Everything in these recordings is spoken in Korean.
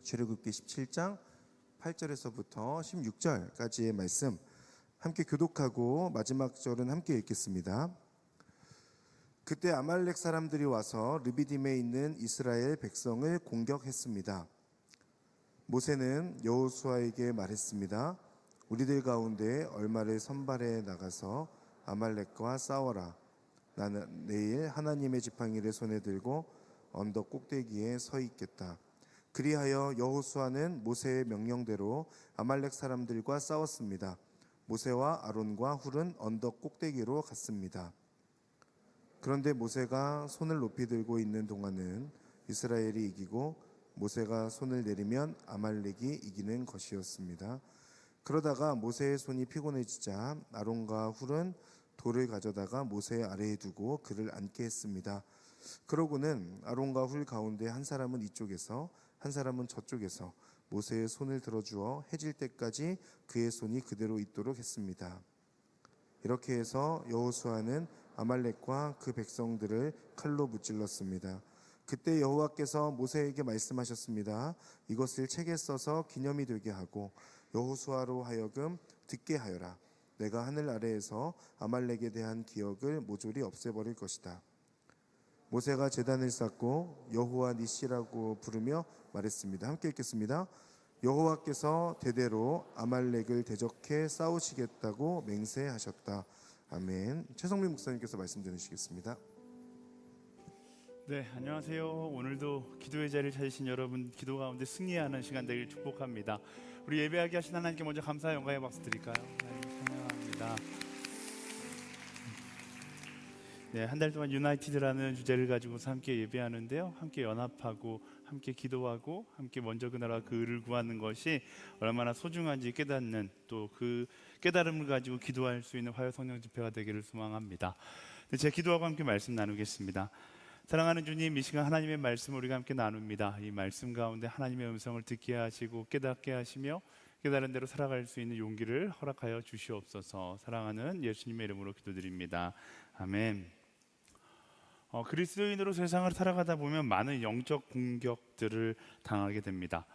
출애굽기 17장 8절에서부터 16절까지의 말씀 함께 교독하고 마지막 절은 함께 읽겠습니다. 그때 아말렉 사람들이 와서 르비딤에 있는 이스라엘 백성을 공격했습니다. 모세는 여호수아에게 말했습니다. 우리들 가운데 얼마를 선발해 나가서 아말렉과 싸워라. 나는 내일 하나님의 지팡이를 손에 들고 언덕 꼭대기에 서 있겠다. 그리하여 여호수아는 모세의 명령대로 아말렉 사람들과 싸웠습니다. 모세와 아론과 훌은 언덕 꼭대기로 갔습니다. 그런데 모세가 손을 높이 들고 있는 동안은 이스라엘이 이기고 모세가 손을 내리면 아말렉이 이기는 것이었습니다. 그러다가 모세의 손이 피곤해지자 아론과 훌은 돌을 가져다가 모세 아래에 두고 그를 앉게 했습니다. 그러고는 아론과 훌 가운데 한 사람은 이쪽에서 한 사람은 저쪽에서 모세의 손을 들어주어 해질 때까지 그의 손이 그대로 있도록 했습니다. 이렇게 해서 여호수아는 아말렉과 그 백성들을 칼로 무찔렀습니다. 그때 여호와께서 모세에게 말씀하셨습니다. 이것을 책에 써서 기념이 되게 하고 여호수아로 하여금 듣게 하여라. 내가 하늘 아래에서 아말렉에 대한 기억을 모조리 없애버릴 것이다. 모세가 제단을 쌓고 여호와 니시라고 부르며 말했습니다. 함께 읽겠습니다. 여호와께서 대대로 아말렉을 대적해 싸우시겠다고 맹세하셨다. 아멘. 최성민 목사님께서 말씀 전해주시겠습니다. 네, 안녕하세요. 오늘도 기도의 자리를 찾으신 여러분, 기도 가운데 승리하는 시간 되길 축복합니다. 우리 예배하게 하신 하나님께 먼저 감사와 영광의 박수 드릴까요? 네, 찬양합니다. 네, 한 달 동안 유나이티드라는 주제를 가지고서 함께 예배하는데요. 함께 연합하고 함께 기도하고 함께 먼저 그 나라 그 의를 구하는 것이 얼마나 소중한지 깨닫는, 또 그 깨달음을 가지고 기도할 수 있는 화요 성령 집회가 되기를 소망합니다. 네, 제가 기도하고 함께 말씀 나누겠습니다. 사랑하는 주님, 이 시간 하나님의 말씀을 우리가 함께 나눕니다. 이 말씀 가운데 하나님의 음성을 듣게 하시고 깨닫게 하시며 깨달은 대로 살아갈 수 있는 용기를 허락하여 주시옵소서. 사랑하는 예수님의 이름으로 기도드립니다. 아멘. 그리스도인으로 세상을 살아가다 보면 많은 영적 공격들을 당하게 됩니다.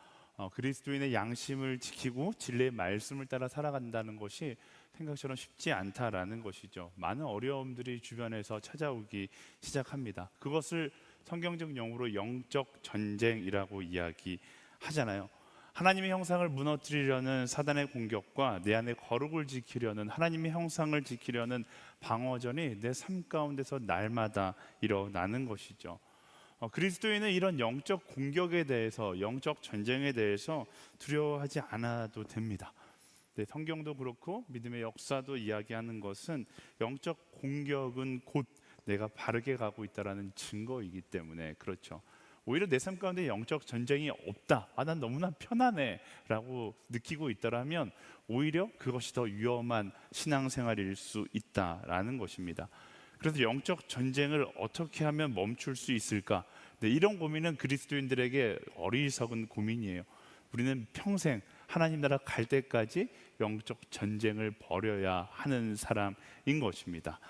그리스도인의 양심을 지키고 진리의 말씀을 따라 살아간다는 것이 생각처럼 쉽지 않다라는 것이죠. 많은 어려움들이 주변에서 찾아오기 시작합니다. 그것을 성경적 용어로 영적 전쟁이라고 이야기하잖아요. 하나님의 형상을 무너뜨리려는 사단의 공격과 내 안에 거룩을 지키려는 하나님의 형상을 지키려는 방어전이 내 삶 가운데서 날마다 일어나는 것이죠. 그리스도인은 이런 영적 공격에 대해서, 영적 전쟁에 대해서 두려워하지 않아도 됩니다. 네, 성경도 그렇고 믿음의 역사도 이야기하는 것은 영적 공격은 곧 내가 바르게 가고 있다는 증거이기 때문에 그렇죠. 오히려 내 삶 가운데 영적 전쟁이 없다, 난 너무나 편하네 라고 느끼고 있다면 오히려 그것이 더 위험한 신앙생활일 수 있다라는 것입니다. 그래서 영적 전쟁을 어떻게 하면 멈출 수 있을까? 네, 이런 고민은 그리스도인들에게 어리석은 고민이에요. 우리는 평생 하나님 나라 갈 때까지 영적 전쟁을 벌여야 하는 사람인 것입니다.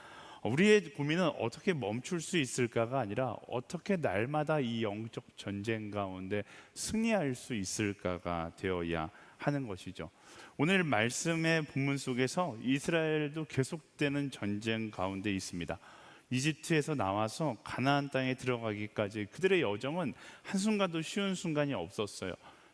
우리의 고민은 어떻게 멈출 수 있을까가 아니라 어떻게 날마다 이 영적 전쟁 가운데 승리할 수 있을까가 되어야 하는 것이죠. 오늘 말씀의 본문 속에서 이스라엘도 계속되는 전쟁 가운데 있습니다. 이집트에서 나와서 가나안 땅에 들어가기까지 그들의 여정은 한순간도 쉬운 순간이 없었어요.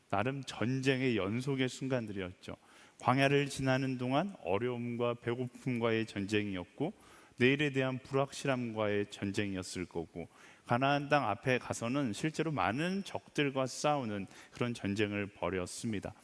나름 전쟁의 연속의 순간들이었죠. 광야를 지나는 동안 어려움과 배고픔과의 전쟁이었고, 내일에 대한 불확실함과의 전쟁이었을 거고, 가나안 땅 앞에 가서는 실제로 많은 적들과 싸우는 그런 전쟁을 벌였습니다.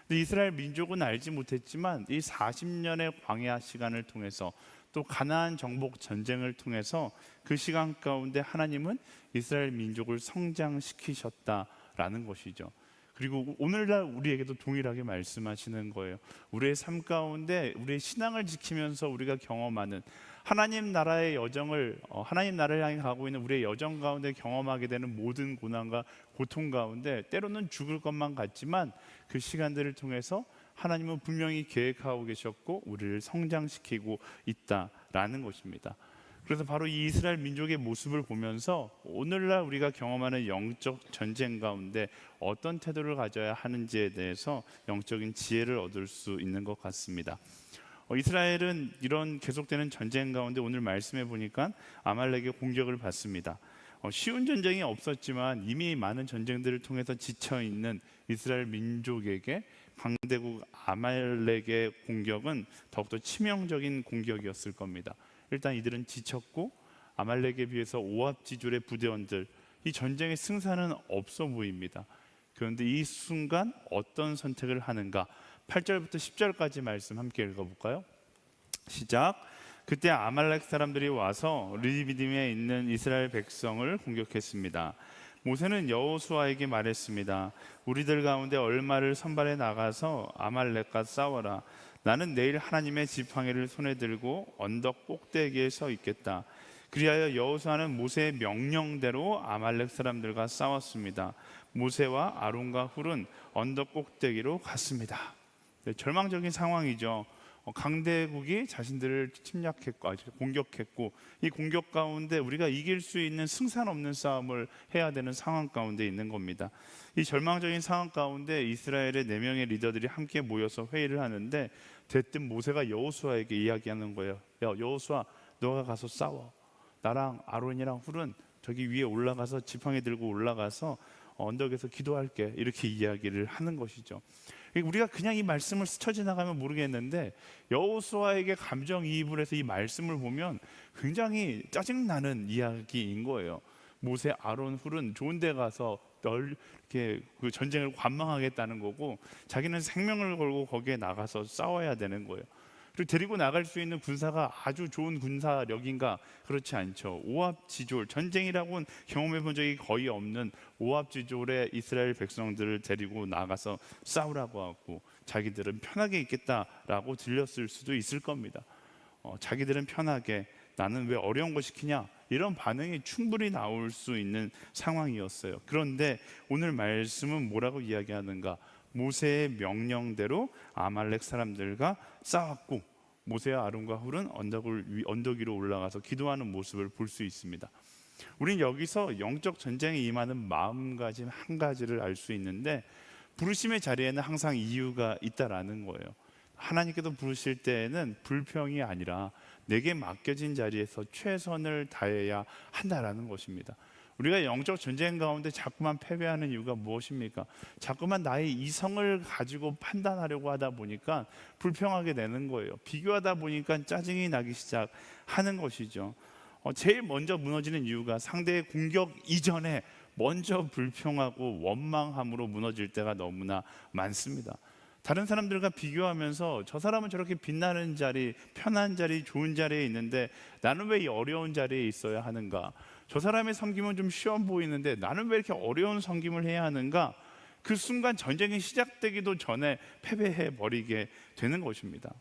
근데 이스라엘 민족은 알지 못했지만 이 40년의 광야 시간을 통해서, 또 가나안 정복 전쟁을 통해서 그 시간 가운데 하나님은 이스라엘 민족을 성장시키셨다라는 것이죠. 그리고 오늘날 우리에게도 동일하게 말씀하시는 거예요. 우리의 삶 가운데 우리의 신앙을 지키면서 우리가 경험하는 하나님 나라의 여정을, 하나님 나라를 향해 가고 있는 우리의 여정 가운데 경험하게 되는 모든 고난과 고통 가운데 때로는 죽을 것만 같지만 그 시간들을 통해서 하나님은 분명히 계획하고 계셨고 우리를 성장시키고 있다라는 것입니다. 그래서 바로 이 이스라엘 민족의 모습을 보면서 오늘날 우리가 경험하는 영적 전쟁 가운데 어떤 태도를 가져야 하는지에 대해서 영적인 지혜를 얻을 수 있는 것 같습니다. 이스라엘은 이런 계속되는 전쟁 가운데 오늘 말씀해 보니까 아말렉의 공격을 받습니다. 쉬운 전쟁이 없었지만 이미 많은 전쟁들을 통해서 지쳐 있는 이스라엘 민족에게 강대국 아말렉의 공격은 더욱더 치명적인 공격이었을 겁니다. 일단 이들은 지쳤고 아말렉에 비해서 오합지졸의 부대원들, 이 전쟁의 승산은 없어 보입니다. 그런데 이 순간 어떤 선택을 하는가? 8절부터 10절까지 말씀 함께 읽어볼까요? 시작. 그때 아말렉 사람들이 와서 르비딤에 있는 이스라엘 백성을 공격했습니다. 모세는 여호수아에게 말했습니다. 우리들 가운데 얼마를 선발해 나가서 아말렉과 싸워라. 나는 내일 하나님의 지팡이를 손에 들고 언덕 꼭대기에 서 있겠다. 그리하여 여호수아는 모세의 명령대로 아말렉 사람들과 싸웠습니다. 모세와 아론과 훌은 언덕 꼭대기로 갔습니다. 네, 절망적인 상황이죠. 강대국이 자신들을 침략했고 공격했고, 이 공격 가운데 우리가 이길 수 있는 승산 없는 싸움을 해야 되는 상황 가운데 있는 겁니다. 이 절망적인 상황 가운데 이스라엘의 4명의 리더들이 함께 모여서 회의를 하는데 대뜸 모세가 여호수아에게 이야기하는 거예요. 야, 여호수아, 너가 가서 싸워. 나랑 아론이랑 훌은 저기 위에 올라가서 지팡이 들고 올라가서 언덕에서 기도할게. 이렇게 이야기를 하는 것이죠. 우리가 그냥 이 말씀을 스쳐 지나가면 모르겠는데 여호수아에게 감정이입을 해서 이 말씀을 보면 굉장히 짜증나는 이야기인 거예요. 모세, 아론, 훌은 좋은 데 가서 이렇게 그 전쟁을 관망하겠다는 거고, 자기는 생명을 걸고 거기에 나가서 싸워야 되는 거예요. 그리고 데리고 나갈 수 있는 군사가 아주 좋은 군사력인가? 그렇지 않죠. 오합지졸, 전쟁이라고는 경험해 본 적이 거의 없는 오합지졸의 이스라엘 백성들을 데리고 나가서 싸우라고 하고, 자기들은 편하게 있겠다라고 들렸을 수도 있을 겁니다. 자기들은 편하게, 나는 왜 어려운 거 시키냐? 이런 반응이 충분히 나올 수 있는 상황이었어요. 그런데 오늘 말씀은 뭐라고 이야기하는가? 모세의 명령대로 아말렉 사람들과 싸웠고, 모세와 아론과 훌은 언덕 위로 올라가서 기도하는 모습을 볼 수 있습니다. 우린 여기서 영적 전쟁에 임하는 마음가짐 한 가지를 알 수 있는데, 부르심의 자리에는 항상 이유가 있다라는 거예요. 하나님께서 부르실 때에는 불평이 아니라 내게 맡겨진 자리에서 최선을 다해야 한다라는 것입니다. 우리가 영적 전쟁 가운데 자꾸만 패배하는 이유가 무엇입니까? 자꾸만 나의 이성을 가지고 판단하려고 하다 보니까 불평하게 되는 거예요. 비교하다 보니까 짜증이 나기 시작하는 것이죠. 제일 먼저 무너지는 이유가 상대의 공격 이전에 먼저 불평하고 원망함으로 무너질 때가 너무나 많습니다. 다른 사람들과 비교하면서 저 사람은 저렇게 빛나는 자리, 편한 자리, 좋은 자리에 있는데 나는 왜 이 어려운 자리에 있어야 하는가? 저 사람의 섬김은 좀 쉬워 보이는데 나는 왜 이렇게 어려운 섬김을 해야 하는가? 그 순간 전쟁이 시작되기도 전에 패배해 버리게 되는 것입니다.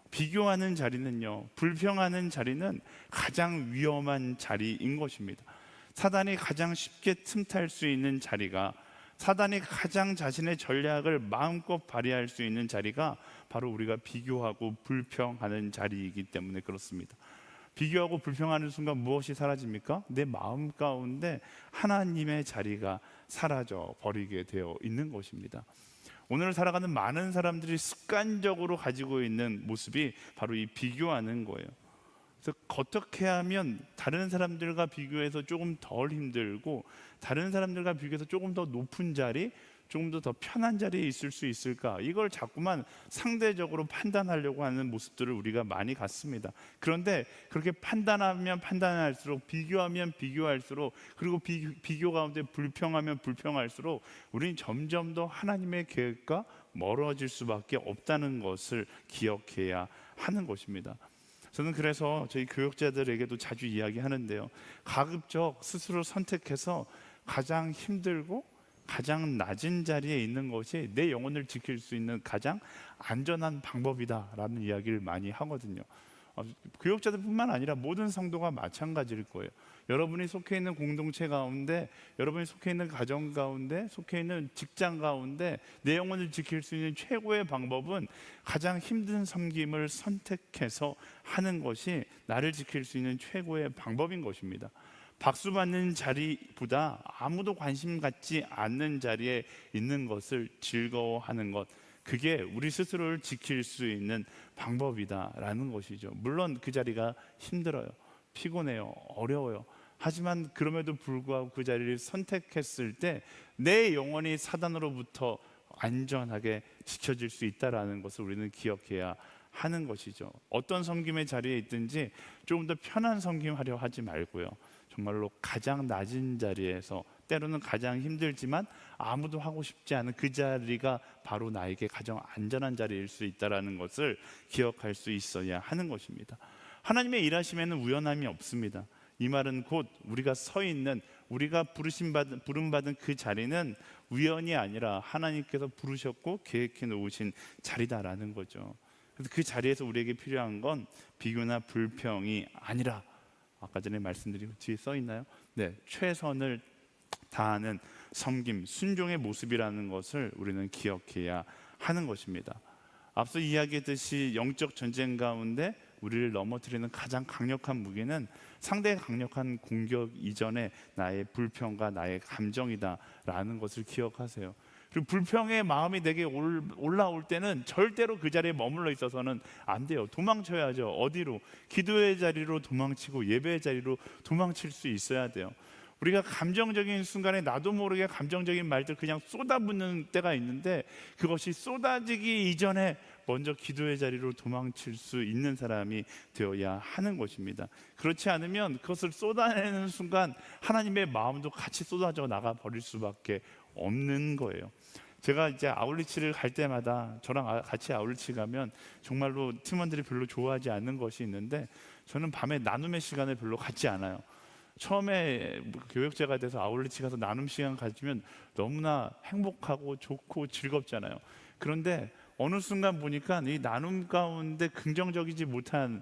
비교하는 자리는요, 불평하는 자리는 가장 위험한 자리인 것입니다. 사단이 가장 쉽게 틈탈 수 있는 자리가, 사단이 가장 자신의 전략을 마음껏 발휘할 수 있는 자리가 바로 우리가 비교하고 불평하는 자리이기 때문에 그렇습니다. 비교하고 불평하는 순간 무엇이 사라집니까? 내 마음 가운데 하나님의 자리가 사라져 버리게 되어 있는 것입니다. 오늘 살아가는 많은 사람들이 습관적으로 가지고 있는 모습이 바로 이 비교하는 거예요. 그래서 어떻게 하면 다른 사람들과 비교해서 조금 덜 힘들고 다른 사람들과 비교해서 조금 더 높은 자리, 조금 더 편한 자리에 있을 수 있을까? 이걸 자꾸만 상대적으로 판단하려고 하는 모습들을 우리가 많이 갖습니다. 그런데 그렇게 판단하면 판단할수록, 비교하면 비교할수록, 그리고 비교 가운데 불평하면 불평할수록 우리는 점점 더 하나님의 계획과 멀어질 수밖에 없다는 것을 기억해야 하는 것입니다. 저는 그래서 저희 교육자들에게도 자주 이야기하는데요, 가급적 스스로 선택해서 가장 힘들고 가장 낮은 자리에 있는 것이 내 영혼을 지킬 수 있는 가장 안전한 방법이다라는 이야기를 많이 하거든요. 교역자들뿐만 아니라 모든 성도가 마찬가지일 거예요. 여러분이 속해 있는 공동체 가운데, 여러분이 속해 있는 가정 가운데, 속해 있는 직장 가운데 내 영혼을 지킬 수 있는 최고의 방법은 가장 힘든 섬김을 선택해서 하는 것이 나를 지킬 수 있는 최고의 방법인 것입니다. 박수 받는 자리보다 아무도 관심 갖지 않는 자리에 있는 것을 즐거워하는 것, 그게 우리 스스로를 지킬 수 있는 방법이다라는 것이죠. 물론 그 자리가 힘들어요, 피곤해요, 어려워요. 하지만 그럼에도 불구하고 그 자리를 선택했을 때 내 영혼이 사단으로부터 안전하게 지켜질 수 있다라는 것을 우리는 기억해야 하는 것이죠. 어떤 섬김의 자리에 있든지 조금 더 편한 섬김하려 하지 말고요, 정말로 가장 낮은 자리에서, 때로는 가장 힘들지만 아무도 하고 싶지 않은 그 자리가 바로 나에게 가장 안전한 자리일 수 있다는 것을 기억할 수 있어야 하는 것입니다. 하나님의 일하심에는 우연함이 없습니다. 이 말은 곧 우리가 서 있는, 우리가 부름받은 그 자리는 우연이 아니라 하나님께서 부르셨고 계획해 놓으신 자리다라는 거죠. 그래서 그 자리에서 우리에게 필요한 건 비교나 불평이 아니라, 아까 전에 말씀드린 뒤에 써 있나요? 네, 최선을 다하는 섬김, 순종의 모습이라는 것을 우리는 기억해야 하는 것입니다. 앞서 이야기했듯이 영적 전쟁 가운데 우리를 넘어뜨리는 가장 강력한 무기는 상대의 강력한 공격 이전에 나의 불평과 나의 감정이다라는 것을 기억하세요. 그리고 불평의 마음이 내게 올라올 때는 절대로 그 자리에 머물러 있어서는 안 돼요. 도망쳐야죠. 어디로? 기도의 자리로 도망치고 예배의 자리로 도망칠 수 있어야 돼요. 우리가 감정적인 순간에 나도 모르게 감정적인 말들 그냥 쏟아붓는 때가 있는데, 그것이 쏟아지기 이전에 먼저 기도의 자리로 도망칠 수 있는 사람이 되어야 하는 것입니다. 그렇지 않으면 그것을 쏟아내는 순간 하나님의 마음도 같이 쏟아져 나가 버릴 수밖에 없는 거예요. 제가 이제 아울리치를 갈 때마다, 저랑 같이 아울리치 가면 정말로 팀원들이 별로 좋아하지 않는 것이 있는데, 저는 밤에 나눔의 시간을 별로 갖지 않아요. 처음에 교역자가 돼서 아울리치 가서 나눔 시간 가지면 너무나 행복하고 좋고 즐겁잖아요. 그런데 어느 순간 보니까 이 나눔 가운데 긍정적이지 못한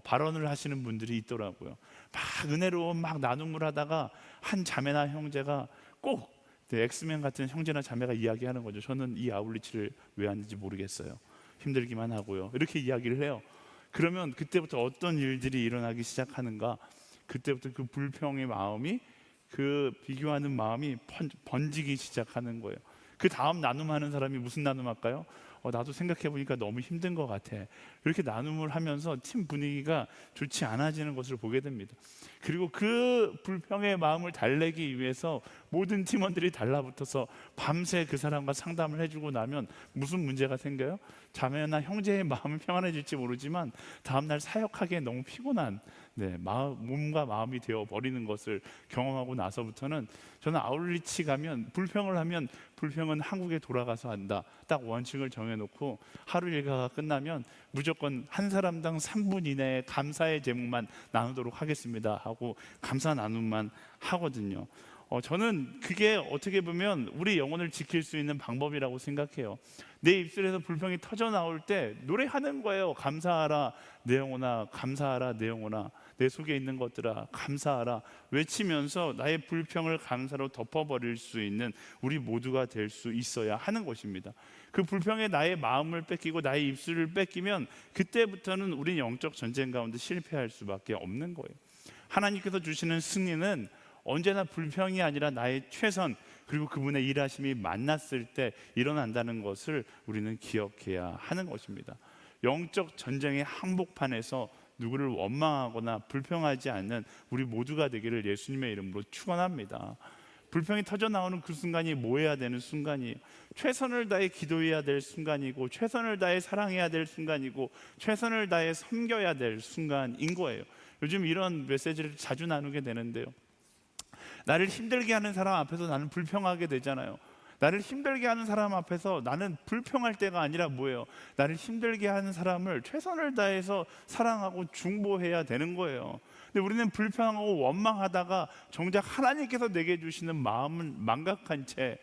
발언을 하시는 분들이 있더라고요. 막 은혜로운 막 나눔을 하다가 한 자매나 형제가 꼭 엑스맨 같은 형제나 자매가 이야기하는 거죠. 저는 이 아울리치를 왜 하는지 모르겠어요. 힘들기만 하고요. 이렇게 이야기를 해요. 그러면 그때부터 어떤 일들이 일어나기 시작하는가? 그때부터 그 불평의 마음이, 그 비교하는 마음이 번지기 시작하는 거예요. 그 다음 나눔하는 사람이 무슨 나눔할까요? 나도 생각해보니까 너무 힘든 것 같아. 이렇게 나눔을 하면서 팀 분위기가 좋지 않아지는 것을 보게 됩니다. 그리고 그 불평의 마음을 달래기 위해서 모든 팀원들이 달라붙어서 밤새 그 사람과 상담을 해주고 나면 무슨 문제가 생겨요? 자매나 형제의 마음은 평안해질지 모르지만 다음날 사역하기에 너무 피곤한, 몸과 마음이 되어 버리는 것을 경험하고 나서부터는, 저는 아울리치 가면 불평을 하면 불평은 한국에 돌아가서 한다, 딱 원칙을 정해놓고 하루 일과가 끝나면 무조건 한 사람당 3분 이내에 감사의 제목만 나누도록 하겠습니다 하고 감사 나눔만 하거든요. 저는 그게 어떻게 보면 우리 영혼을 지킬 수 있는 방법이라고 생각해요. 내 입술에서 불평이 터져 나올 때 노래하는 거예요. 감사하라 내 영혼아, 감사하라 내 영혼아, 내 속에 있는 것들아 감사하라 외치면서 나의 불평을 감사로 덮어버릴 수 있는 우리 모두가 될 수 있어야 하는 것입니다. 그 불평에 나의 마음을 뺏기고 나의 입술을 뺏기면 그때부터는 우리 영적 전쟁 가운데 실패할 수밖에 없는 거예요. 하나님께서 주시는 승리는 언제나 불평이 아니라 나의 최선, 그리고 그분의 일하심이 만났을 때 일어난다는 것을 우리는 기억해야 하는 것입니다. 영적 전쟁의 한복판에서 누구를 원망하거나 불평하지 않는 우리 모두가 되기를 예수님의 이름으로 축원합니다. 불평이 터져 나오는 그 순간이 뭐 해야 되는 순간이에요. 최선을 다해 기도해야 될 순간이고, 최선을 다해 사랑해야 될 순간이고, 최선을 다해 섬겨야 될 순간인 거예요. 요즘 이런 메시지를 자주 나누게 되는데요, 나를 힘들게 하는 사람 앞에서 나는 불평하게 되잖아요. 나를 힘들게 하는 사람 앞에서 나는 불평할 때가 아니라 뭐예요? 나를 힘들게 하는 사람을 최선을 다해서 사랑하고 중보해야 되는 거예요. 근데 우리는 불평하고 원망하다가 정작 하나님께서 내게 주시는 마음을 망각한 채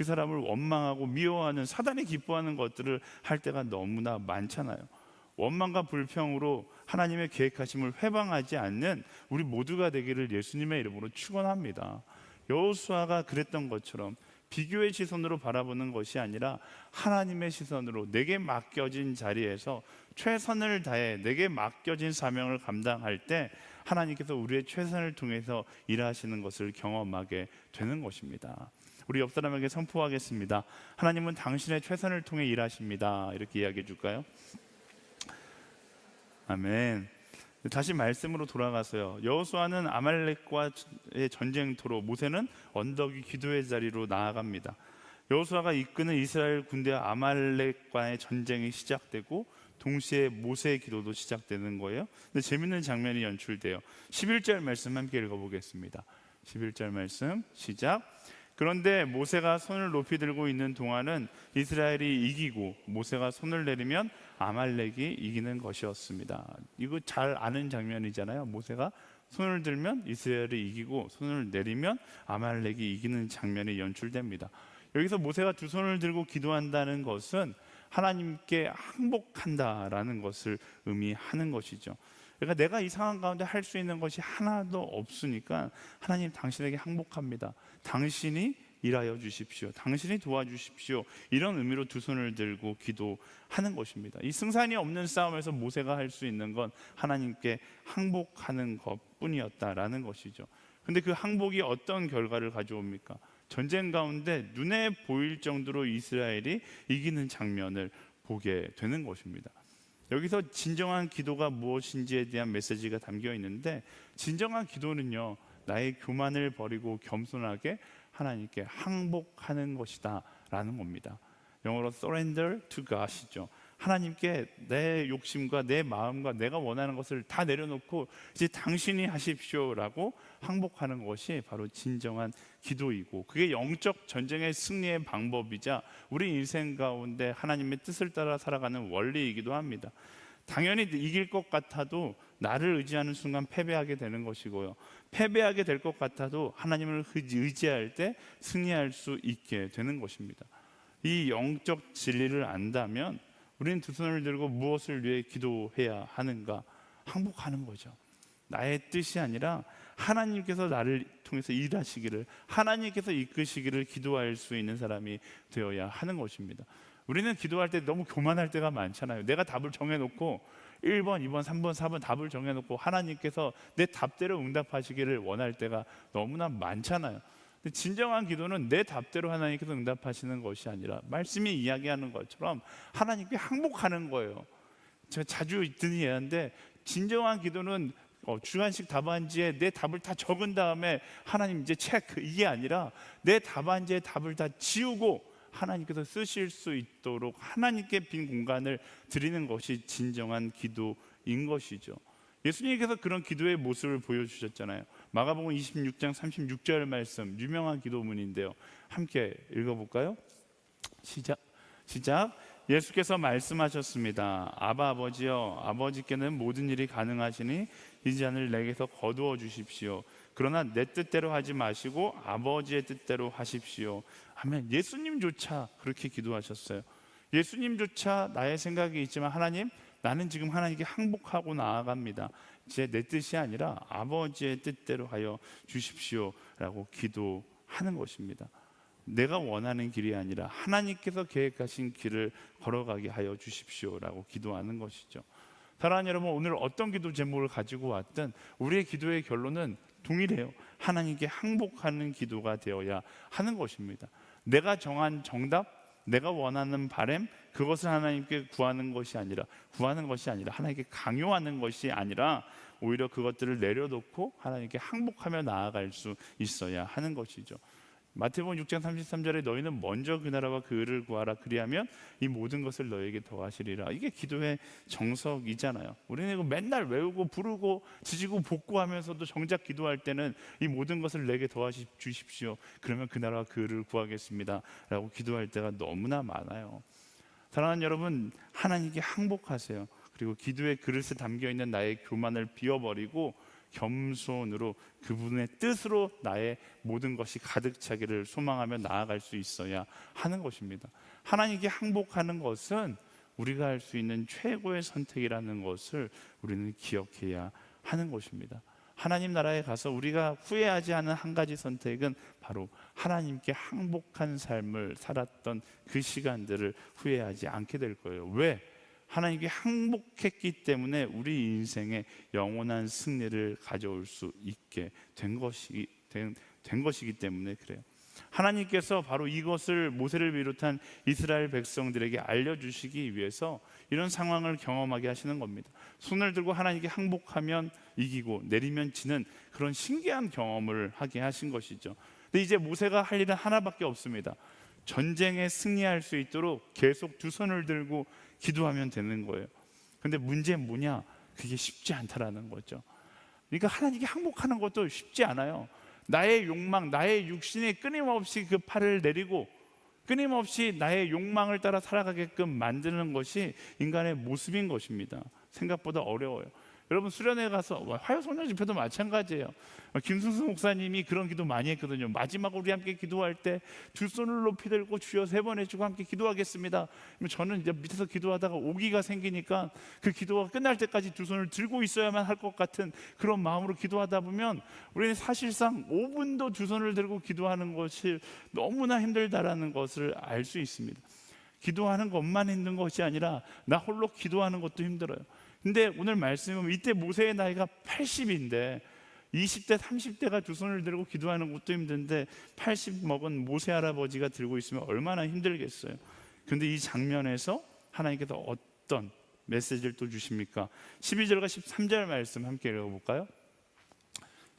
그 사람을 원망하고 미워하는, 사단이 기뻐하는 것들을 할 때가 너무나 많잖아요. 원망과 불평으로 하나님의 계획하심을 회방하지 않는 우리 모두가 되기를 예수님의 이름으로 축원합니다. 여호수아가 그랬던 것처럼 비교의 시선으로 바라보는 것이 아니라 하나님의 시선으로 내게 맡겨진 자리에서 최선을 다해 내게 맡겨진 사명을 감당할 때 하나님께서 우리의 최선을 통해서 일하시는 것을 경험하게 되는 것입니다. 우리 옆 사람에게 선포하겠습니다. 하나님은 당신의 최선을 통해 일하십니다. 이렇게 이야기해 줄까요? 아멘. 다시 말씀으로 돌아가서요. 여호수아는 아말렉과의 전쟁터로, 모세는 언덕 위 기도의 자리로 나아갑니다. 여호수아가 이끄는 이스라엘 군대와 아말렉과의 전쟁이 시작되고 동시에 모세의 기도도 시작되는 거예요. 근데 재밌는 장면이 연출돼요. 11절 말씀 함께 읽어보겠습니다. 11절 말씀 시작. 그런데 모세가 손을 높이 들고 있는 동안은 이스라엘이 이기고 모세가 손을 내리면 아말렉이 이기는 것이었습니다. 이거 잘 아는 장면이잖아요. 모세가 손을 들면 이스라엘이 이기고 손을 내리면 아말렉이 이기는 장면이 연출됩니다. 여기서 모세가 두 손을 들고 기도한다는 것은 하나님께 항복한다라는 것을 의미하는 것이죠. 그러니까 내가 이 상황 가운데 할 수 있는 것이 하나도 없으니까 하나님 당신에게 항복합니다. 당신이 일하여 주십시오. 당신이 도와주십시오. 이런 의미로 두 손을 들고 기도하는 것입니다. 이 승산이 없는 싸움에서 모세가 할 수 있는 건 하나님께 항복하는 것뿐이었다라는 것이죠. 근데 그 항복이 어떤 결과를 가져옵니까? 전쟁 가운데 눈에 보일 정도로 이스라엘이 이기는 장면을 보게 되는 것입니다. 여기서 진정한 기도가 무엇인지에 대한 메시지가 담겨 있는데, 진정한 기도는요, 나의 교만을 버리고 겸손하게 하나님께 항복하는 것이다 라는 겁니다. 영어로 surrender to God이죠. 하나님께 내 욕심과 내 마음과 내가 원하는 것을 다 내려놓고 이제 당신이 하십시오라고 항복하는 것이 바로 진정한 기도이고, 그게 영적 전쟁의 승리의 방법이자 우리 인생 가운데 하나님의 뜻을 따라 살아가는 원리이기도 합니다. 당연히 이길 것 같아도 나를 의지하는 순간 패배하게 되는 것이고요, 패배하게 될 것 같아도 하나님을 의지할 때 승리할 수 있게 되는 것입니다. 이 영적 진리를 안다면 우리는 두 손을 들고 무엇을 위해 기도해야 하는가? 항복하는 거죠. 나의 뜻이 아니라 하나님께서 나를 통해서 일하시기를, 하나님께서 이끄시기를 기도할 수 있는 사람이 되어야 하는 것입니다. 우리는 기도할 때 너무 교만할 때가 많잖아요. 내가 답을 정해놓고 1번, 2번, 3번, 4번 답을 정해놓고 하나님께서 내 답대로 응답하시기를 원할 때가 너무나 많잖아요. 근데 진정한 기도는 내 답대로 하나님께서 응답하시는 것이 아니라 말씀이 이야기하는 것처럼 하나님께 항복하는 거예요. 제가 자주 듣는 예인데, 진정한 기도는 주간식 답안지에 내 답을 다 적은 다음에 하나님 이제 체크, 이게 아니라 내 답안지에 답을 다 지우고 하나님께서 쓰실 수 있도록 하나님께 빈 공간을 드리는 것이 진정한 기도인 것이죠. 예수님께서 그런 기도의 모습을 보여주셨잖아요. 마가복음 26장 36절 말씀, 유명한 기도문인데요, 함께 읽어볼까요? 시작. 예수께서 말씀하셨습니다. 아바 아버지여, 아버지께는 모든 일이 가능하시니 이 잔을 내게서 거두어 주십시오. 그러나 내 뜻대로 하지 마시고 아버지의 뜻대로 하십시오. 아멘. 예수님조차 그렇게 기도하셨어요. 예수님조차 나의 생각이 있지만 하나님, 나는 지금 하나님께 항복하고 나아갑니다. 이제 내 뜻이 아니라 아버지의 뜻대로 하여 주십시오라고 기도하는 것입니다. 내가 원하는 길이 아니라 하나님께서 계획하신 길을 걸어가게 하여 주십시오라고 기도하는 것이죠. 사랑하는 여러분, 오늘 어떤 기도 제목을 가지고 왔든 우리의 기도의 결론은 동일해요. 하나님께 항복하는 기도가 되어야 하는 것입니다. 내가 정한 정답, 내가 원하는 바램, 그것을 하나님께 구하는 것이 아니라 하나님께 강요하는 것이 아니라 오히려 그것들을 내려놓고 하나님께 항복하며 나아갈 수 있어야 하는 것이죠. 마태복음 6장 33절에 너희는 먼저 그 나라와 그 의를 구하라, 그리하면 이 모든 것을 너에게 더하시리라. 이게 기도의 정석이잖아요. 우리는 이거 맨날 외우고 부르고 지지고 볶고 하면서도 정작 기도할 때는 이 모든 것을 내게 더하시 주십시오, 그러면 그 나라와 그 의를 구하겠습니다 라고 기도할 때가 너무나 많아요. 사랑하는 여러분, 하나님께 항복하세요. 그리고 기도의 그릇에 담겨있는 나의 교만을 비워버리고 겸손으로 그분의 뜻으로 나의 모든 것이 가득 차기를 소망하며 나아갈 수 있어야 하는 것입니다. 하나님께 항복하는 것은 우리가 할 수 있는 최고의 선택이라는 것을 우리는 기억해야 하는 것입니다. 하나님 나라에 가서 우리가 후회하지 않은 한 가지 선택은 바로 하나님께 항복한 삶을 살았던 그 시간들을 후회하지 않게 될 거예요. 왜? 하나님께 항복했기 때문에 우리 인생에 영원한 승리를 가져올 수 있게 된 것이기 때문에 그래요. 하나님께서 바로 이것을 모세를 비롯한 이스라엘 백성들에게 알려주시기 위해서 이런 상황을 경험하게 하시는 겁니다. 손을 들고 하나님께 항복하면 이기고 내리면 지는 그런 신기한 경험을 하게 하신 것이죠. 근데 이제 모세가 할 일은 하나밖에 없습니다. 전쟁에 승리할 수 있도록 계속 두 손을 들고 기도하면 되는 거예요. 근데 문제는 뭐냐? 그게 쉽지 않다라는 거죠. 그러니까 하나님께 항복하는 것도 쉽지 않아요. 나의 욕망, 나의 육신이 끊임없이 그 팔을 내리고 끊임없이 나의 욕망을 따라 살아가게끔 만드는 것이 인간의 모습인 것입니다. 생각보다 어려워요. 여러분 수련회 가서 화요소년 집회도 마찬가지예요. 김승수 목사님이 그런 기도 많이 했거든요. 마지막으로 우리 함께 기도할 때 두 손을 높이 들고 주여 3번 해주고 함께 기도하겠습니다. 저는 이제 밑에서 기도하다가 오기가 생기니까 그 기도가 끝날 때까지 두 손을 들고 있어야만 할 것 같은 그런 마음으로 기도하다 보면 우리는 사실상 5분도 두 손을 들고 기도하는 것이 너무나 힘들다라는 것을 알 수 있습니다. 기도하는 것만 힘든 것이 아니라 나 홀로 기도하는 것도 힘들어요. 근데 오늘 말씀은 이때 모세의 나이가 80인데 20대 30대가 두 손을 들고 기도하는 것도 힘든데 80 먹은 모세 할아버지가 들고 있으면 얼마나 힘들겠어요. 근데 이 장면에서 하나님께서 어떤 메시지를 또 주십니까? 12절과 13절 말씀 함께 읽어볼까요?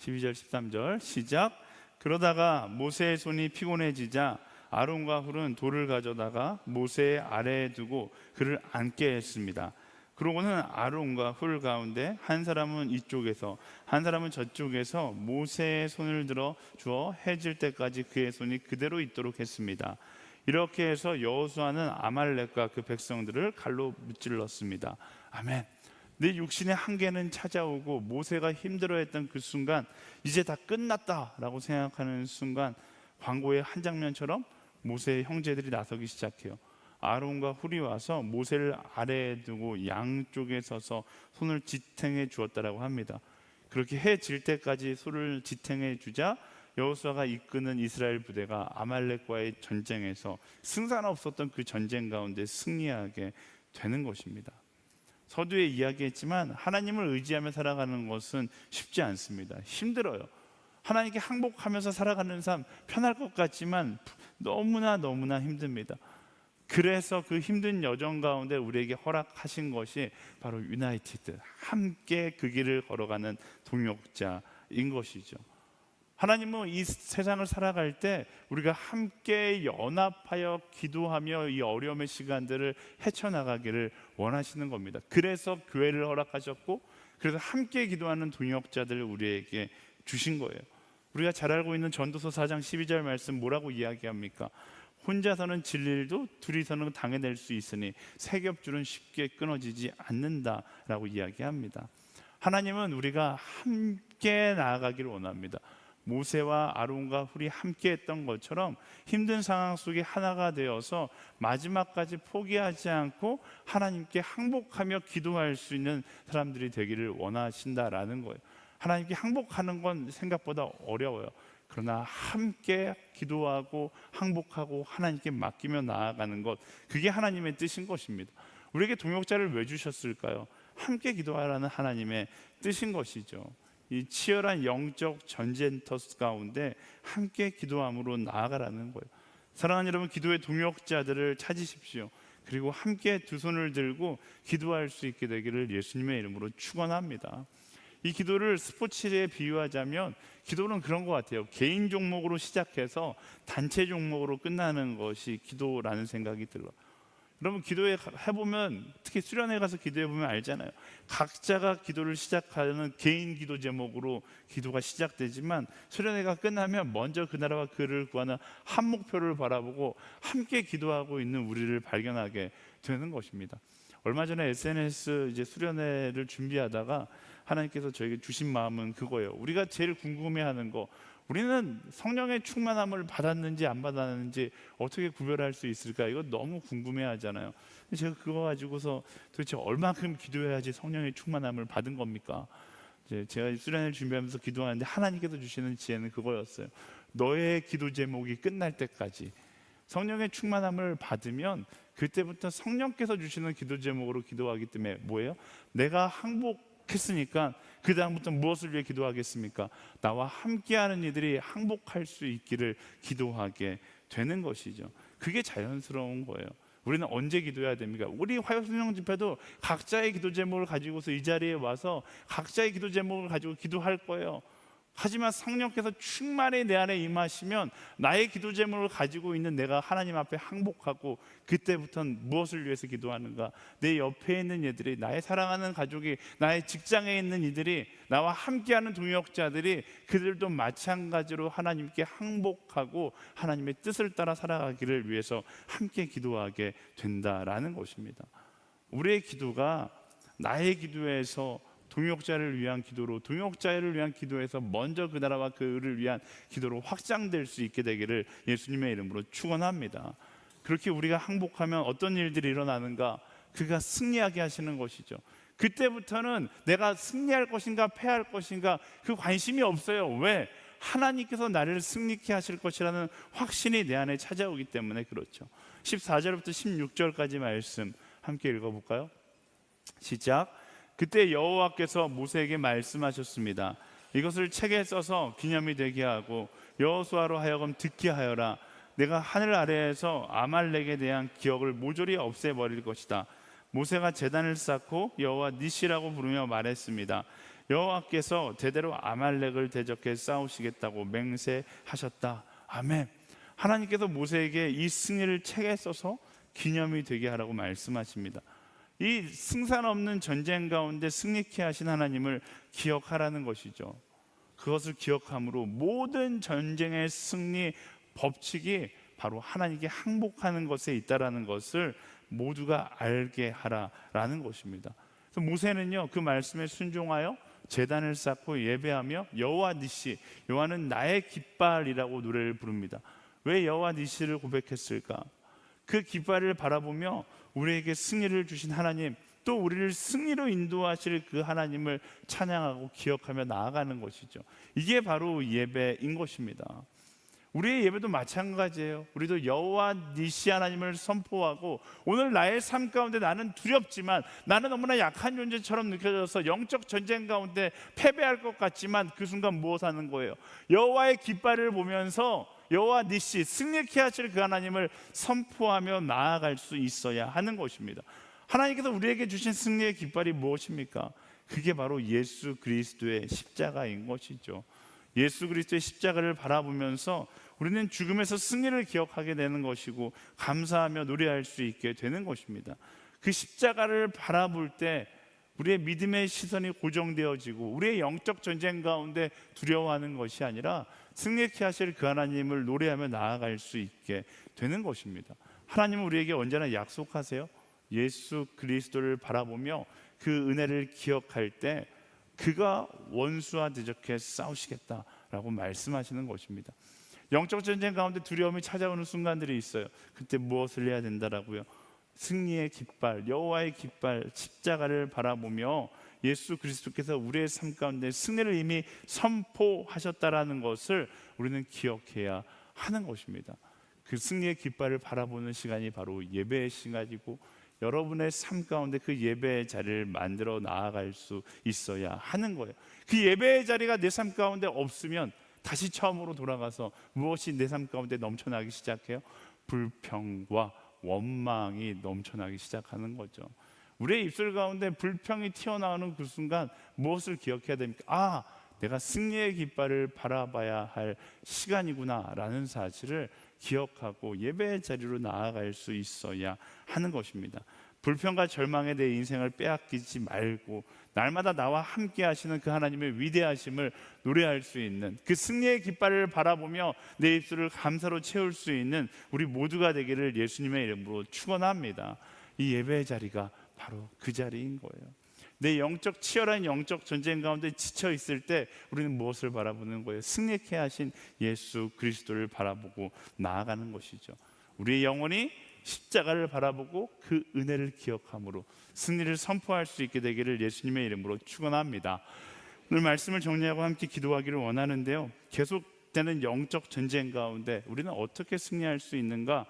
12절 13절 시작. 그러다가 모세의 손이 피곤해지자 아론과 훌은 돌을 가져다가 모세의 아래에 두고 그를 앉게 했습니다. 그러고는 아론과 훌 가운데 한 사람은 이쪽에서 한 사람은 저쪽에서 모세의 손을 들어 주어 해질 때까지 그의 손이 그대로 있도록 했습니다. 이렇게 해서 여호수아는 아말렉과 그 백성들을 칼로 무찔렀습니다. 아멘. 내 육신의 한계는 찾아오고 모세가 힘들어했던 그 순간 이제 다 끝났다라고 생각하는 순간 광고의 한 장면처럼 모세의 형제들이 나서기 시작해요. 아론과 훌이 와서 모세를 아래에 두고 양쪽에 서서 손을 지탱해 주었다라고 합니다. 그렇게 해질 때까지 손을 지탱해 주자 여호수아가 이끄는 이스라엘 부대가 아말렉과의 전쟁에서 승산 없었던 그 전쟁 가운데 승리하게 되는 것입니다. 서두에 이야기했지만 하나님을 의지하며 살아가는 것은 쉽지 않습니다. 힘들어요. 하나님께 항복하면서 살아가는 삶 편할 것 같지만 너무나 힘듭니다. 그래서 그 힘든 여정 가운데 우리에게 허락하신 것이 바로 유나이티드, 함께 그 길을 걸어가는 동역자인 것이죠. 하나님은 이 세상을 살아갈 때 우리가 함께 연합하여 기도하며 이 어려움의 시간들을 헤쳐나가기를 원하시는 겁니다. 그래서 교회를 허락하셨고 그래서 함께 기도하는 동역자들을 우리에게 주신 거예요. 우리가 잘 알고 있는 전도서 4장 12절 말씀 뭐라고 이야기합니까? 혼자서는 질 일도 둘이서는 당해낼 수 있으니 세 겹줄은 쉽게 끊어지지 않는다라고 이야기합니다. 하나님은 우리가 함께 나아가기를 원합니다. 모세와 아론과 훌이 함께 했던 것처럼 힘든 상황 속에 하나가 되어서 마지막까지 포기하지 않고 하나님께 항복하며 기도할 수 있는 사람들이 되기를 원하신다라는 거예요. 하나님께 항복하는 건 생각보다 어려워요. 그러나 함께 기도하고 항복하고 하나님께 맡기며 나아가는 것, 그게 하나님의 뜻인 것입니다. 우리에게 동역자를 왜 주셨을까요? 함께 기도하라는 하나님의 뜻인 것이죠. 이 치열한 영적 전쟁터 가운데 함께 기도함으로 나아가라는 거예요. 사랑하는 여러분, 기도의 동역자들을 찾으십시오. 그리고 함께 두 손을 들고 기도할 수 있게 되기를 예수님의 이름으로 축원합니다. 이 기도를 스포츠에 비유하자면 기도는 그런 것 같아요. 개인 종목으로 시작해서 단체 종목으로 끝나는 것이 기도라는 생각이 들어요. 여러분 기도에 해보면, 특히 수련회 가서 기도해보면 알잖아요. 각자가 기도를 시작하는 개인 기도 제목으로 기도가 시작되지만 수련회가 끝나면 먼저 그 나라와 그를 구하는 한 목표를 바라보고 함께 기도하고 있는 우리를 발견하게 되는 것입니다. 얼마 전에 SNS 이제 수련회를 준비하다가 하나님께서 저에게 주신 마음은 그거예요. 우리가 제일 궁금해하는 거, 우리는 성령의 충만함을 받았는지 안 받았는지 어떻게 구별할 수 있을까? 이거 너무 궁금해하잖아요. 제가 그거 가지고서 도대체 얼마큼 기도해야지 성령의 충만함을 받은 겁니까? 제가 수련회를 준비하면서 기도하는데 하나님께서 주시는 지혜는 그거였어요. 너의 기도 제목이 끝날 때까지 성령의 충만함을 받으면 그때부터 성령께서 주시는 기도 제목으로 기도하기 때문에 뭐예요? 내가 항복했으니까 그 다음부터 무엇을 위해 기도하겠습니까? 나와 함께하는 이들이 항복할 수 있기를 기도하게 되는 것이죠. 그게 자연스러운 거예요. 우리는 언제 기도해야 됩니까? 우리 화요성령 집회도 각자의 기도 제목을 가지고서 이 자리에 와서 각자의 기도 제목을 가지고 기도할 거예요. 하지만 성령께서 충만히 내 안에 임하시면 나의 기도 제목을 가지고 있는 내가 하나님 앞에 항복하고 그때부터는 무엇을 위해서 기도하는가? 내 옆에 있는 이들이, 나의 사랑하는 가족이, 나의 직장에 있는 이들이, 나와 함께하는 동역자들이 그들도 마찬가지로 하나님께 항복하고 하나님의 뜻을 따라 살아가기를 위해서 함께 기도하게 된다라는 것입니다. 우리의 기도가 나의 기도에서 동역자를 위한 기도로, 동역자를 위한 기도에서 먼저 그 나라와 그 의를 위한 기도로 확장될 수 있게 되기를 예수님의 이름으로 축원합니다. 그렇게 우리가 항복하면 어떤 일들이 일어나는가? 그가 승리하게 하시는 것이죠. 그때부터는 내가 승리할 것인가 패할 것인가 그 관심이 없어요. 왜? 하나님께서 나를 승리케 하실 것이라는 확신이 내 안에 찾아오기 때문에 그렇죠. 14절부터 16절까지 말씀 함께 읽어볼까요? 시작. 그때 여호와께서 모세에게 말씀하셨습니다. 이것을 책에 써서 기념이 되게 하고 여호수아로 하여금 듣게 하여라. 내가 하늘 아래에서 아말렉에 대한 기억을 모조리 없애버릴 것이다. 모세가 제단을 쌓고 여호와 니시라고 부르며 말했습니다. 여호와께서 대대로 아말렉을 대적해 싸우시겠다고 맹세하셨다. 아멘. 하나님께서 모세에게 이 승리를 책에 써서 기념이 되게 하라고 말씀하십니다. 이 승산 없는 전쟁 가운데 승리케 하신 하나님을 기억하라는 것이죠. 그것을 기억함으로 모든 전쟁의 승리 법칙이 바로 하나님께 항복하는 것에 있다라는 것을 모두가 알게 하라라는 것입니다. 그래서 모세는요 그 말씀에 순종하여 제단을 쌓고 예배하며 여호와 니시, 여호와는 나의 깃발이라고 노래를 부릅니다. 왜 여호와 니시를 고백했을까? 그 깃발을 바라보며 우리에게 승리를 주신 하나님, 또 우리를 승리로 인도하실 그 하나님을 찬양하고 기억하며 나아가는 것이죠. 이게 바로 예배인 것입니다. 우리의 예배도 마찬가지예요. 우리도 여호와 니시 하나님을 선포하고 오늘 나의 삶 가운데 나는 두렵지만, 나는 너무나 약한 존재처럼 느껴져서 영적 전쟁 가운데 패배할 것 같지만 그 순간 무엇 하는 거예요? 여호와의 깃발을 보면서 여호와 니시, 승리케 하실 그 하나님을 선포하며 나아갈 수 있어야 하는 것입니다. 하나님께서 우리에게 주신 승리의 깃발이 무엇입니까? 그게 바로 예수 그리스도의 십자가인 것이죠. 예수 그리스도의 십자가를 바라보면서 우리는 죽음에서 승리를 기억하게 되는 것이고 감사하며 노래할 수 있게 되는 것입니다. 그 십자가를 바라볼 때 우리의 믿음의 시선이 고정되어지고 우리의 영적 전쟁 가운데 두려워하는 것이 아니라 승리케 하실 그 하나님을 노래하며 나아갈 수 있게 되는 것입니다. 하나님은 우리에게 언제나 약속하세요. 예수 그리스도를 바라보며 그 은혜를 기억할 때 그가 원수와 대적해 싸우시겠다라고 말씀하시는 것입니다. 영적 전쟁 가운데 두려움이 찾아오는 순간들이 있어요. 그때 무엇을 해야 된다라고요? 승리의 깃발, 여호와의 깃발, 십자가를 바라보며 예수 그리스도께서 우리의 삶 가운데 승리를 이미 선포하셨다라는 것을 우리는 기억해야 하는 것입니다. 그 승리의 깃발을 바라보는 시간이 바로 예배의 시간이고 여러분의 삶 가운데 그 예배의 자리를 만들어 나아갈 수 있어야 하는 거예요. 그 예배의 자리가 내 삶 가운데 없으면 다시 처음으로 돌아가서 무엇이 내 삶 가운데 넘쳐나기 시작해요? 불평과 원망이 넘쳐나기 시작하는 거죠. 우리의 입술 가운데 불평이 튀어나오는 그 순간 무엇을 기억해야 됩니까? 내가 승리의 깃발을 바라봐야 할 시간이구나 라는 사실을 기억하고 예배의 자리로 나아갈 수 있어야 하는 것입니다. 불평과 절망에 내 인생을 빼앗기지 말고 날마다 나와 함께 하시는 그 하나님의 위대하심을 노래할 수 있는 그 승리의 깃발을 바라보며 내 입술을 감사로 채울 수 있는 우리 모두가 되기를 예수님의 이름으로 축원합니다. 이 예배의 자리가 바로 그 자리인 거예요. 내 영적 치열한 영적 전쟁 가운데 지쳐 있을 때 우리는 무엇을 바라보는 거예요? 승리케 하신 예수 그리스도를 바라보고 나아가는 것이죠. 우리의 영혼이 십자가를 바라보고 그 은혜를 기억함으로 승리를 선포할 수 있게 되기를 예수님의 이름으로 축원합니다. 오늘 말씀을 정리하고 함께 기도하기를 원하는데요, 계속되는 영적 전쟁 가운데 우리는 어떻게 승리할 수 있는가?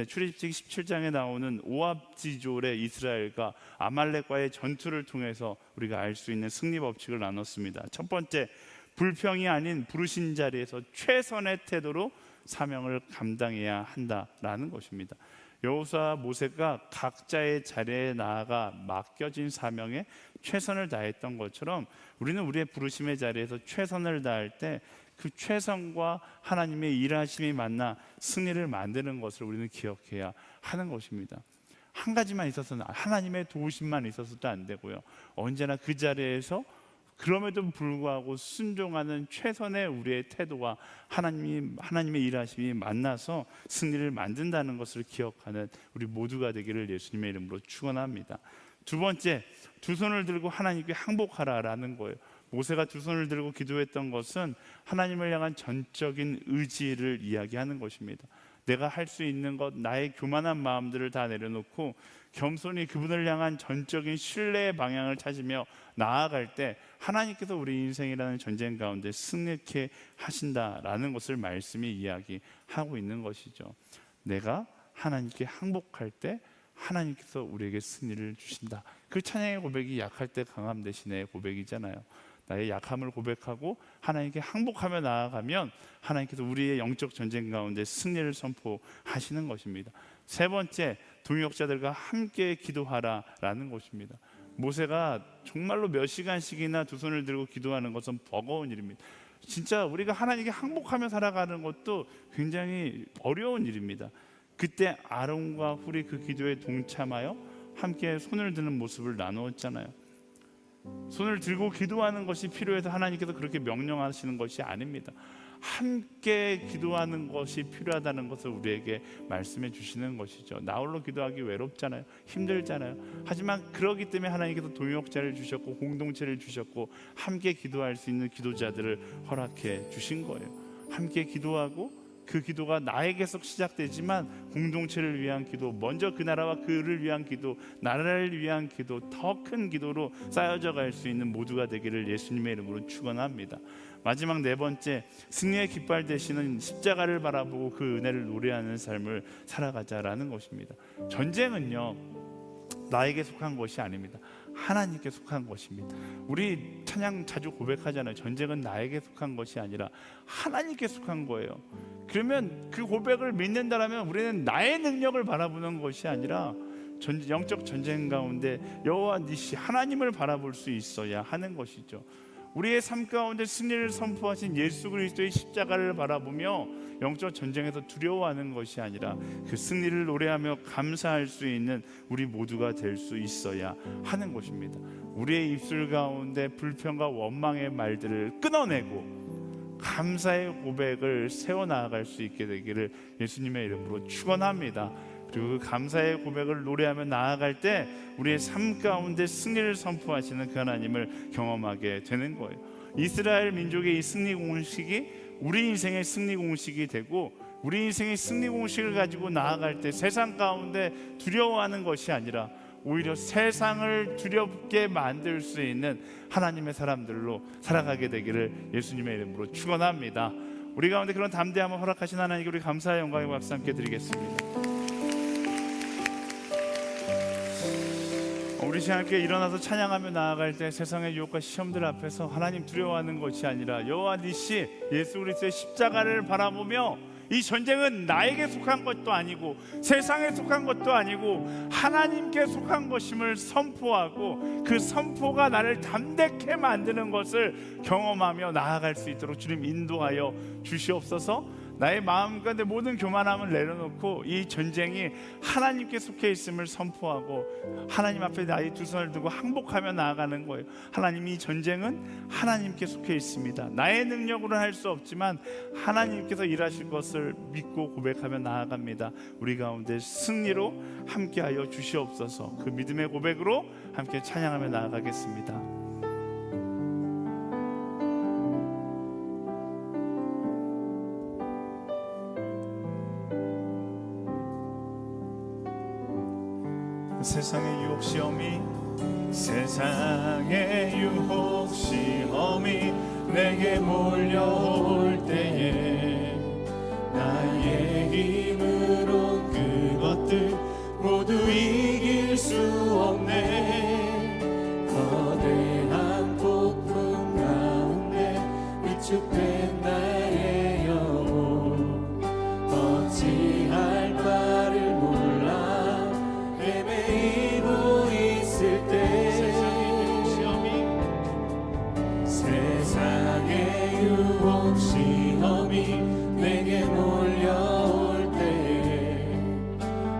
출애굽기 17장에 나오는 오합지졸의 이스라엘과 아말렉과의 전투를 통해서 우리가 알 수 있는 승리 법칙을 나눴습니다. 첫 번째, 불평이 아닌 부르신 자리에서 최선의 태도로 사명을 감당해야 한다라는 것입니다. 여호수아와 모세가 각자의 자리에 나아가 맡겨진 사명에 최선을 다했던 것처럼 우리는 우리의 부르심의 자리에서 최선을 다할 때 그 최선과 하나님의 일하심이 만나 승리를 만드는 것을 우리는 기억해야 하는 것입니다. 한 가지만 있어서는, 하나님의 도우심만 있어서도 안 되고요, 언제나 그 자리에서 그럼에도 불구하고 순종하는 최선의 우리의 태도와 하나님의 일하심이 만나서 승리를 만든다는 것을 기억하는 우리 모두가 되기를 예수님의 이름으로 축원합니다. 두 번째, 두 손을 들고 하나님께 항복하라라는 거예요. 모세가 두 손을 들고 기도했던 것은 하나님을 향한 전적인 의지를 이야기하는 것입니다. 내가 할 수 있는 것, 나의 교만한 마음들을 다 내려놓고 겸손히 그분을 향한 전적인 신뢰의 방향을 찾으며 나아갈 때 하나님께서 우리 인생이라는 전쟁 가운데 승리케 하신다라는 것을 말씀이 이야기하고 있는 것이죠. 내가 하나님께 항복할 때 하나님께서 우리에게 승리를 주신다. 그 찬양의 고백이 약할 때 강함 대신의 고백이잖아요. 나의 약함을 고백하고 하나님께 항복하며 나아가면 하나님께서 우리의 영적 전쟁 가운데 승리를 선포하시는 것입니다. 세 번째, 동역자들과 함께 기도하라라는 것입니다. 모세가 정말로 몇 시간씩이나 두 손을 들고 기도하는 것은 버거운 일입니다. 진짜 우리가 하나님께 항복하며 살아가는 것도 굉장히 어려운 일입니다. 그때 아론과 훌이 그 기도에 동참하여 함께 손을 드는 모습을 나누었잖아요. 손을 들고 기도하는 것이 필요해서 하나님께서 그렇게 명령하시는 것이 아닙니다. 함께 기도하는 것이 필요하다는 것을 우리에게 말씀해 주시는 것이죠. 나 홀로 기도하기 외롭잖아요. 힘들잖아요. 하지만 그러기 때문에 하나님께서 동역자를 주셨고 공동체를 주셨고 함께 기도할 수 있는 기도자들을 허락해 주신 거예요. 함께 기도하고 그 기도가 나에게서 시작되지만 공동체를 위한 기도, 먼저 그 나라와 그를 위한 기도, 나라를 위한 기도, 더 큰 기도로 쌓여져 갈 수 있는 모두가 되기를 예수님의 이름으로 축원합니다. 마지막 네 번째, 승리의 깃발 되시는 십자가를 바라보고 그 은혜를 노래하는 삶을 살아가자라는 것입니다. 전쟁은요, 나에게 속한 것이 아닙니다. 하나님께 속한 것입니다. 우리 찬양 자주 고백하잖아요. 전쟁은 나에게 속한 것이 아니라 하나님께 속한 거예요. 그러면 그 고백을 믿는다라면 우리는 나의 능력을 바라보는 것이 아니라 영적 전쟁 가운데 여호와 니시 하나님을 바라볼 수 있어야 하는 것이죠. 우리의 삶 가운데 승리를 선포하신 예수 그리스도의 십자가를 바라보며 영적 전쟁에서 두려워하는 것이 아니라 그 승리를 노래하며 감사할 수 있는 우리 모두가 될 수 있어야 하는 것입니다. 우리의 입술 가운데 불평과 원망의 말들을 끊어내고 감사의 고백을 세워나갈 수 있게 되기를 예수님의 이름으로 축원합니다. 그리고 그 감사의 고백을 노래하며 나아갈 때 우리의 삶 가운데 승리를 선포하시는 그 하나님을 경험하게 되는 거예요. 이스라엘 민족의 이 승리 공식이 우리 인생의 승리 공식이 되고, 우리 인생의 승리 공식을 가지고 나아갈 때 세상 가운데 두려워하는 것이 아니라 오히려 세상을 두렵게 만들 수 있는 하나님의 사람들로 살아가게 되기를 예수님의 이름으로 축원합니다. 우리 가운데 그런 담대함을 허락하신 하나님께 우리 감사의 영광의 박수 함께 드리겠습니다. 우리 함께 일어나서 찬양하며 나아갈 때 세상의 유혹과 시험들 앞에서 하나님 두려워하는 것이 아니라 여호와 니시 예수 그리스도의 십자가를 바라보며 이 전쟁은 나에게 속한 것도 아니고 세상에 속한 것도 아니고 하나님께 속한 것임을 선포하고 그 선포가 나를 담대케 만드는 것을 경험하며 나아갈 수 있도록 주님 인도하여 주시옵소서. 나의 마음 가운데 모든 교만함을 내려놓고 이 전쟁이 하나님께 속해 있음을 선포하고 하나님 앞에 나의 두 손을 두고 항복하며 나아가는 거예요. 하나님, 이 전쟁은 하나님께 속해 있습니다. 나의 능력으로는 할 수 없지만 하나님께서 일하실 것을 믿고 고백하며 나아갑니다. 우리 가운데 승리로 함께하여 주시옵소서. 그 믿음의 고백으로 함께 찬양하며 나아가겠습니다. 세상의 유혹 시험이 내게 몰려올 때에 나의 힘으로 그것들 모두 이길 수 없네. 거대한 폭풍 가운데 위축된 나의 영혼 어찌할 바를 몰라 헤매이고 있을 때 세상의 유혹 시험이 내게 몰려올 때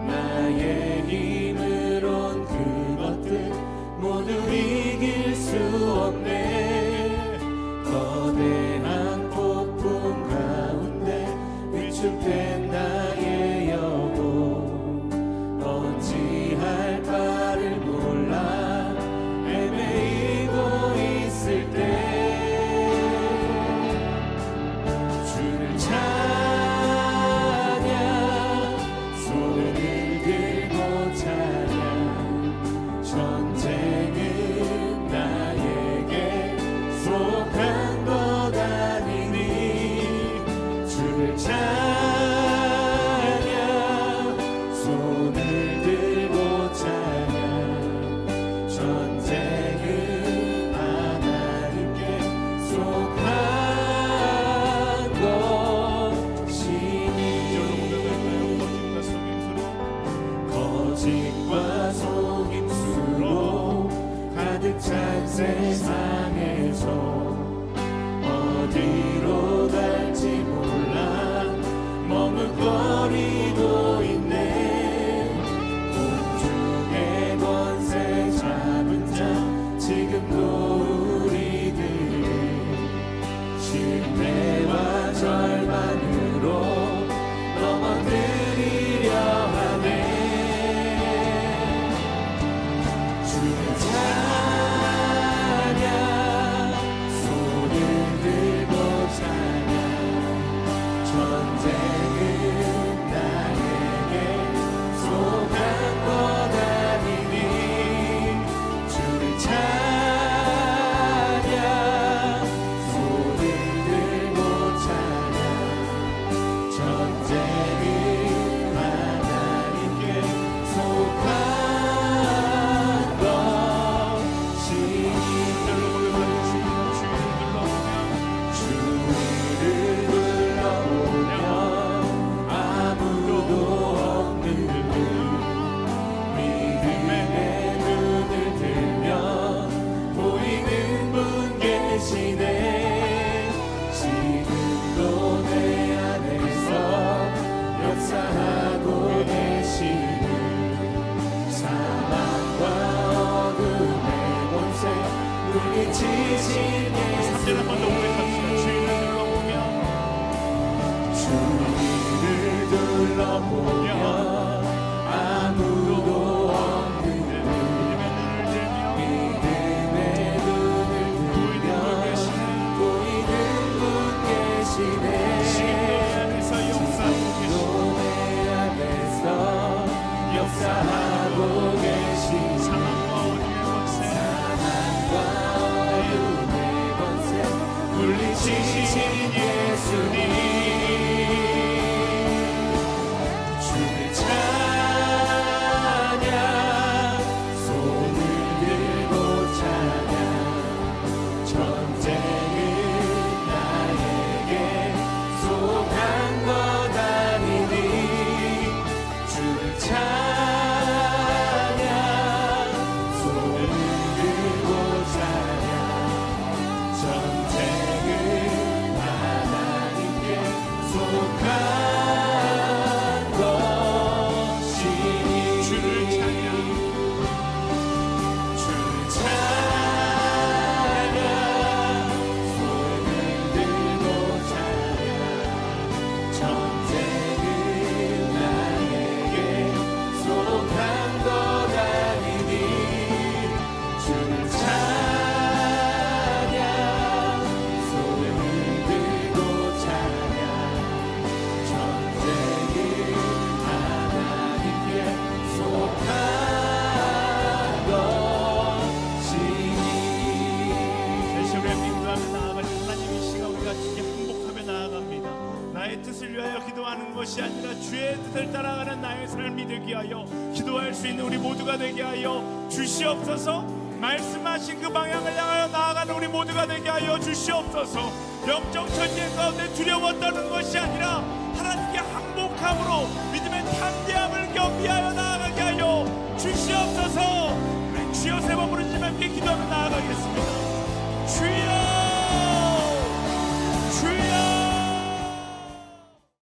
나의 힘으론 그것들 모두 이길 수 없네. 거대한 폭풍 가운데 위축된 나의 영혼 어찌할 바를 몰라 헤매이고 있을 때 주를 찬양 손을 들고 찬양 전쟁은 나에게 속한 것 아니니 주를 찬양 손을 들고 찬양 전쟁은 하나님께 속한 것이니 거짓과 속임수로 가득 찬 세상에서 어디로 갈지 몰라 머뭇거리고 있네. 공중의 권세 잡은 자 지금도 우리들의 실패와 절망으로 넘어뜨리려 하네. 주를 찬양 손을 들고 찬양 전쟁은 나에게 속한 것 아니니 주를 찬양 손을 들고 찬양 전쟁은 하나님께 속한 것이니 주위를 둘러보면 아무도 없는 믿음의 눈을 들면 보이는 분 계시네. 지금도 내 안에서 역사하고 계시는 사망과 어둠의 권세 물리치신 예수님 주위를 둘러보면 아무도 없는 믿음의 눈을 들면 보이는 분 계시네. 지금도 내 안에서 역사하고 계신 사망과 어둠의 권세 물리치신 예수님 주를 찬양 손을 들고 찬양 전쟁은 나에게 속한 것 아니니 주를 찬양 손을 들고 찬양 전쟁은 하나님께 되게 하여 기도할 수 있는 우리 모두가 되게 하여 주시옵소서. 말씀하신 그 방향을 향하여 나아가는 우리 모두가 되게 하여 주시옵소서. 영적 전쟁 가운데 두려워 떠는 것이 아니라 하나님께 항복함으로 믿음의 담대함을 경비하여 나아가게 하여 주시옵소서. 우리 주여 세 번 부르짖으며 함께 기도하며 나아가겠습니다.